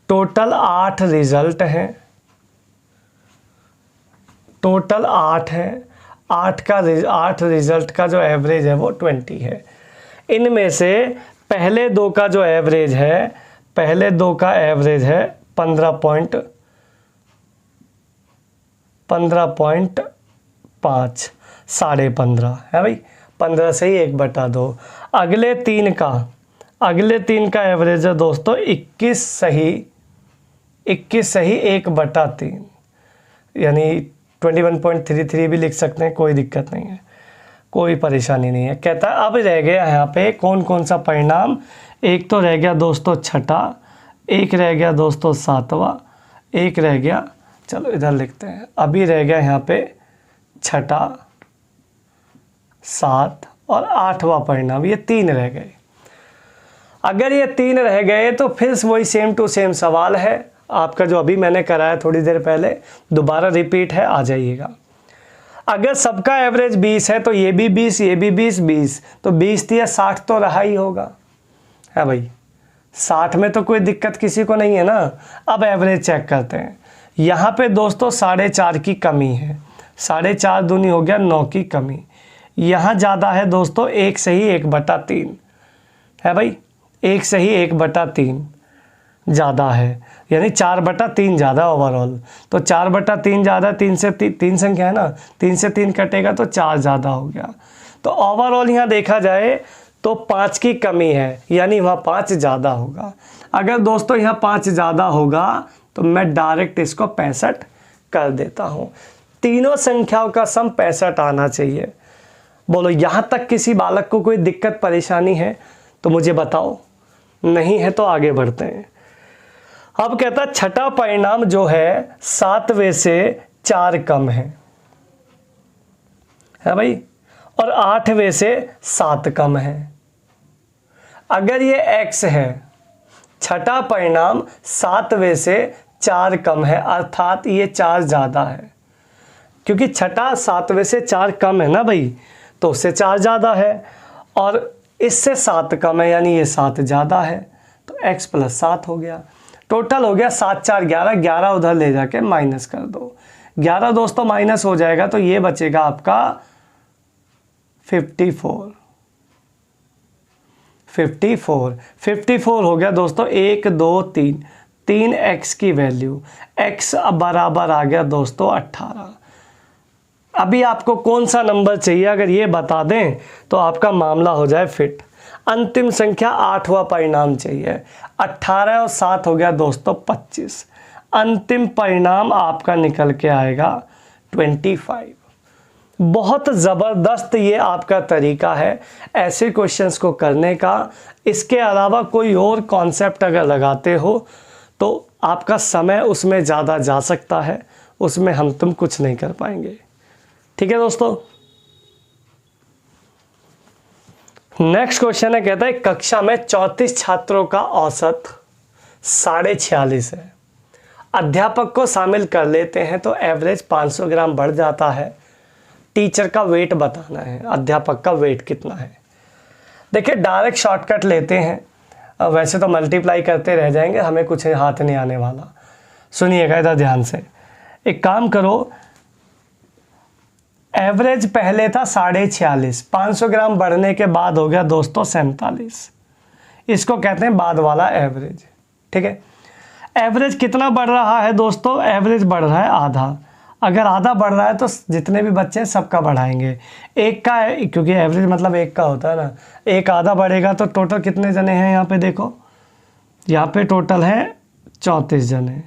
टोटल 8 रिजल्ट हैं, टोटल 8 है, 8 रिजल्ट का जो एवरेज है वो 20 है। इनमें से पहले 2 का जो एवरेज है, पहले 2 का एवरेज है 15.5, 15.5 है भाई, 15 से ही 1/2। अगले 3 का एवरेज है दोस्तों 21 सही 1/3, यानी 21.33 भी लिख सकते हैं, कोई दिक्कत नहीं है, कोई परेशानी नहीं है। कहता है अब रह गया यहाँ पे कौन कौन सा परिणाम, एक तो रह गया दोस्तों 6ठा, एक रह गया दोस्तों 7वां, एक रह गया, चलो इधर लिखते हैं, अभी रह गया यहाँ पे 6ठा 7 और 8वां परिणाम, ये 3 रह गए। अगर ये 3 रह गए तो फिर वही सेम टू सेम सवाल है, आपका जो अभी मैंने कराया थोड़ी देर पहले, दोबारा रिपीट है, आ जाइएगा। अगर सबका एवरेज 20 है तो ये भी 20, ये भी 20, 20 तो 20 या 60 तो रहा ही होगा, है भाई। 60 में तो कोई दिक्कत किसी को नहीं है ना। अब एवरेज चेक करते हैं। यहाँ पे दोस्तों 4.5 की कमी है, 4.5 दूनी हो गया 9 की कमी। यहाँ ज़्यादा है दोस्तों 1 सही 1/3 है भाई, 1 सही 1/3 ज़्यादा है, यानी 4/3 ज़्यादा ओवरऑल। तो 4/3 ज़्यादा, 3 से 3 संख्या है ना, 3 से 3 कटेगा तो 4 ज़्यादा हो गया। तो ओवरऑल यहाँ देखा जाए तो 5 की कमी है, यानी वहाँ 5 ज़्यादा होगा। अगर दोस्तों यहाँ 5 ज़्यादा होगा तो मैं डायरेक्ट इसको 65 कर देता हूँ। तीनों संख्याओं का सम 65 आना चाहिए। बोलो यहाँ तक किसी बालक को कोई दिक्कत परेशानी है तो मुझे बताओ, नहीं है तो आगे बढ़ते हैं। अब कहता है छठा परिणाम जो है 7वें से 4 कम है भाई, और 8वें से 7 कम है। अगर ये x है, छठा परिणाम 7वें से 4 कम है, अर्थात ये 4 ज़्यादा है, क्योंकि छठा 7वें से 4 कम है ना भाई, तो उससे 4 ज़्यादा है, और इससे 7 कम है, यानी ये 7 ज़्यादा है। तो x + 7 हो गया। टोटल हो गया 7 4 11, 11 उधर ले जाके माइनस कर दो। 11 दोस्तों माइनस हो जाएगा तो ये बचेगा आपका 54। 54 हो गया दोस्तों 1 2 3, 3x की वैल्यू, x अब बराबर आ गया दोस्तों 18। अभी आपको कौन सा नंबर चाहिए, अगर ये बता दें तो आपका मामला हो जाए फिट। अंतिम संख्या 8वां परिणाम चाहिए। 18 और 7 हो गया दोस्तों 25। अंतिम परिणाम आपका निकल के आएगा 25। बहुत ज़बरदस्त ये आपका तरीका है ऐसे क्वेश्चंस को करने का। इसके अलावा कोई और कॉन्सेप्ट अगर लगाते हो तो आपका समय उसमें ज़्यादा जा सकता है, उसमें हम तुम कुछ नहीं कर पाएंगे। ठीक है दोस्तों। नेक्स्ट क्वेश्चन है, कहता है कक्षा में 34 छात्रों का औसत 46.5 है। अध्यापक को शामिल कर लेते हैं तो एवरेज 500 ग्राम बढ़ जाता है। टीचर का वेट बताना है, अध्यापक का वेट कितना है। देखिए डायरेक्ट शॉर्टकट लेते हैं, वैसे तो मल्टीप्लाई करते रह जाएंगे, हमें कुछ हाथ नहीं आने वाला। सुनिएगा इधर ध्यान से। एक काम करो, एवरेज पहले था 46.5, 500 ग्राम बढ़ने के बाद हो गया दोस्तों 47। इसको कहते हैं बाद वाला एवरेज। ठीक है, एवरेज कितना बढ़ रहा है दोस्तों, एवरेज बढ़ रहा है आधा। अगर आधा बढ़ रहा है तो जितने भी बच्चे हैं सबका बढ़ाएंगे। एक का है, क्योंकि एवरेज मतलब एक का होता है ना, एक आधा बढ़ेगा तो टोटल कितने जने हैं यहाँ पे देखो, यहाँ पे टोटल है 34 जने।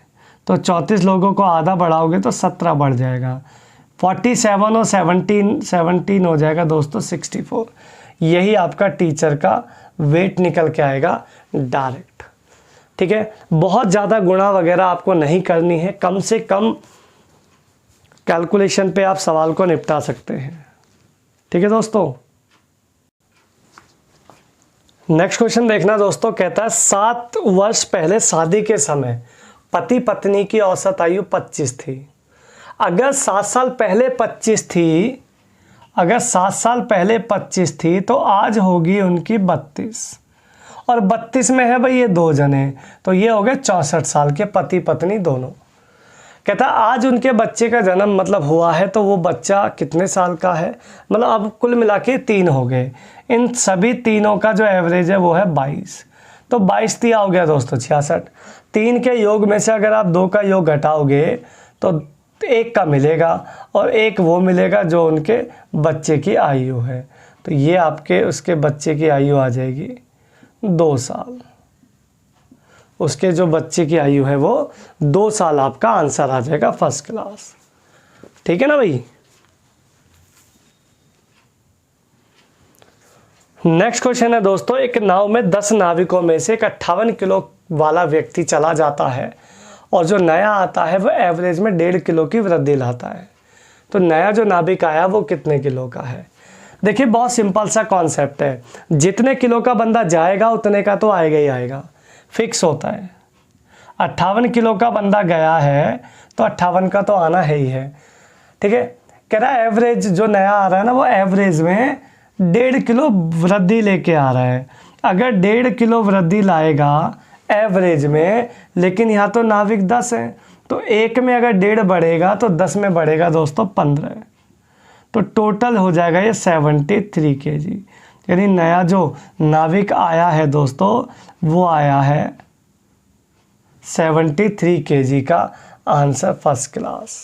तो 34 लोगों को आधा बढ़ाओगे तो 17 बढ़ जाएगा। 47 और 17 हो जाएगा दोस्तों 64। यही आपका टीचर का वेट निकल के आएगा डायरेक्ट। ठीक है, बहुत ज़्यादा गुणा वगैरह आपको नहीं करनी है, कम से कम कैलकुलेशन पे आप सवाल को निपटा सकते हैं। ठीक है दोस्तों। नेक्स्ट क्वेश्चन देखना दोस्तों, कहता है 7 वर्ष पहले शादी के समय पति पत्नी की औसत आयु 25 थी। अगर 7 साल पहले 25 थी, अगर 7 साल पहले 25 थी तो आज होगी उनकी 32, और 32 में है भाई ये 2 जने, तो ये हो गए 64 साल के पति पत्नी दोनों। कहता आज उनके बच्चे का जन्म मतलब हुआ है, तो वो बच्चा कितने साल का है, मतलब अब कुल मिला के 3 हो गए। इन सभी तीनों का जो एवरेज है वो है 22। तो 22 दिया हो गया दोस्तों 66। 3 के योग में से अगर आप 2 का योग घटाओगे तो 1 का मिलेगा, और 1 वो मिलेगा जो उनके बच्चे की आयु है। तो ये आपके उसके बच्चे की आयु आ जाएगी 2 साल। उसके जो बच्चे की आयु है वो 2 साल, आपका आंसर आ जाएगा फर्स्ट क्लास। ठीक है ना भाई। नेक्स्ट क्वेश्चन है दोस्तों, एक नाव में 10 नाविकों में से एक 58 किलो वाला व्यक्ति चला जाता है, और जो नया आता है वो एवरेज में 1.5 किलो की वृद्धि लाता है। तो नया जो नाविक आया वो कितने किलो का है। देखिए बहुत सिंपल सा कॉन्सेप्ट है, जितने किलो का बंदा जाएगा उतने का तो आएगा ही आएगा, फिक्स होता है। 58 किलो का बंदा गया है तो 58 का तो आना है ही है, ठीक है। कह रहा है एवरेज जो नया आ रहा है ना वो एवरेज में 1.5 किलो वृद्धि लेके आ रहा है। अगर 1.5 किलो वृद्धि लाएगा एवरेज में, लेकिन यहाँ तो नाविक 10 है, तो एक में अगर 1.5 बढ़ेगा तो 10 में बढ़ेगा दोस्तों 15, तो टोटल हो जाएगा ये 73 kg। यानी नया जो नाविक आया है दोस्तों वो आया है 73 kg का आंसर फर्स्ट क्लास,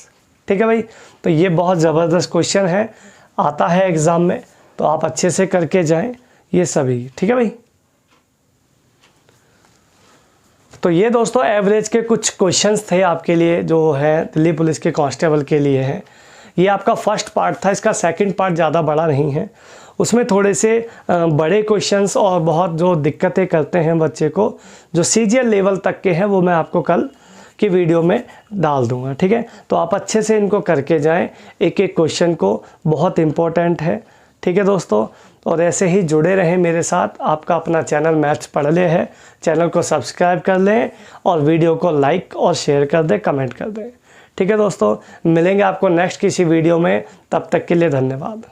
ठीक है भाई। तो ये बहुत ज़बरदस्त क्वेश्चन है, आता है एग्ज़ाम में, तो आप अच्छे से करके जाएं ये सभी, ठीक है भाई। तो ये दोस्तों एवरेज के कुछ क्वेश्चंस थे आपके लिए जो है दिल्ली पुलिस के कांस्टेबल के लिए हैं। ये आपका फर्स्ट पार्ट था, इसका सेकंड पार्ट ज़्यादा बड़ा नहीं है, उसमें थोड़े से बड़े क्वेश्चंस और बहुत जो दिक्कतें करते हैं बच्चे को, जो सीजीएल लेवल तक के हैं, वो मैं आपको कल की वीडियो में डाल दूंगा, ठीक है। तो आप अच्छे से इनको करके जाएं, एक एक क्वेश्चन को, बहुत इम्पोर्टेंट है, ठीक है दोस्तों। और ऐसे ही जुड़े रहें मेरे साथ। आपका अपना चैनल मैथ्स पढ़ ले है, चैनल को सब्सक्राइब कर लें और वीडियो को लाइक और शेयर कर दें, कमेंट कर दें, ठीक है दोस्तों। मिलेंगे आपको नेक्स्ट किसी वीडियो में, तब तक के लिए धन्यवाद।